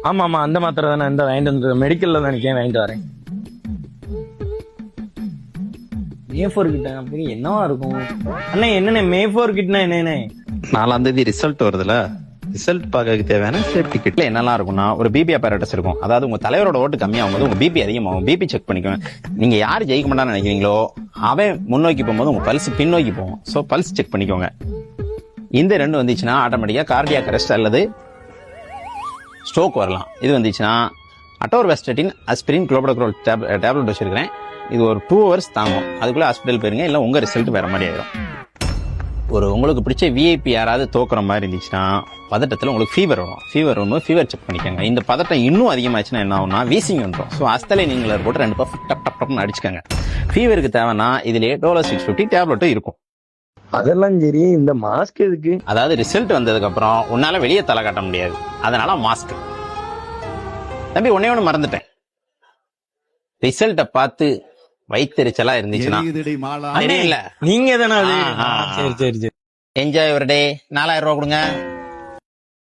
ஆமா ஆமா, அந்த மாத்திரை தானே இந்த வாங்கிட்டு வந்து மெடிக்கல்ல தான் நிக்கேன், வாங்கிட்டு வரேன். மே4 கிட்ட அப்படி என்னவா இருக்கும் அண்ணே? என்னண்ணே மே4 கிட்னா என்னண்ணே? 4ஆம் தேதி ரிசல்ட் வருதுல, ரிசல்ட் பார்க்கறதுக்கு தேவையான சேஃப்டி கிட்ல என்னெல்லாம் இருக்கும்னா, ஒரு பிபி அப்பரேட்டஸ் இருக்கும். அதாவது உங்க தலைவரோட ஓட்டு கம்மியாகும் போது உங்க பிபி அதிகமாகும். பிபி செக் பண்ணிக்கோங்க. நீங்க யார் ஜெயிக்க மாட்டான்னு நினைக்கிறீங்களோ அவன் முன்னோக்கி போகும்போது உங்க பல்ஸ் பின்னோக்கி போகும். ஸோ பல்ஸ் செக் பண்ணிக்கோங்க. இந்த ரெண்டு வந்துச்சுன்னா ஆட்டோமேட்டிக்கா கார்டியாக் அரெஸ்ட் அல்லது ஸ்ட்ரோக் வரலாம். இது வந்துச்சுன்னா அட்டோர்வாஸ்டட்டின், அஸ்பிரின், குளோபடோக்ரோல் டேப்லெட் வச்சிருக்கிறேன். இது ஒரு 2 hours தாங்கும். அதுக்குள்ள ஹாஸ்பிட்டல் போயிருங்க, இல்லை உங்க ரிசல்ட் வேற மாதிரி ஆயிடும். உங்களுக்கு பிடிச்ச விஐபி யாராவது தோக்குற மாதிரி இருந்துச்சுன்னா பதட்டத்தில் உங்களுக்கு ஃபீவர் வரும். ஃபீவர் வரும்போது ஃபீவர் செக் பண்ணிக்கோங்க. இந்த பதட்டம் இன்னும் அதிகமாச்சுன்னா என்ன ஆகும்னா வீசிங் வந்துடும். ஸோ அஸ்தலை நீங்களர் போட்டு 2 பஃப் டப் டப் டப்னு அடிச்சுக்கோங்க. ஃபீவருக்கு தேவைன்னா இதுலேயே டோலர் 650 டேப்லெட்டும் இருக்கும். அதெல்லாம் சரி, இந்த மாஸ்க் எதுக்கு? அதாவது ரிசல்ட் வந்ததுக்கு அப்புறம் உன்னால வெளியே தலை காட்ட முடியாது, அதனால மாஸ்க். தம்பி ஒன்னே ஒன்று மறந்துட்டேன், ரிசல்ட்டை பார்த்து வயிற்றுச்சலா இருந்துச்சுன்னா நீங்க தானே அது? ஆ, ஆ, ஆ. சரி சரி சரி. என்ஜாய் ஒரு டே 4000 ரூபா கொடுங்க.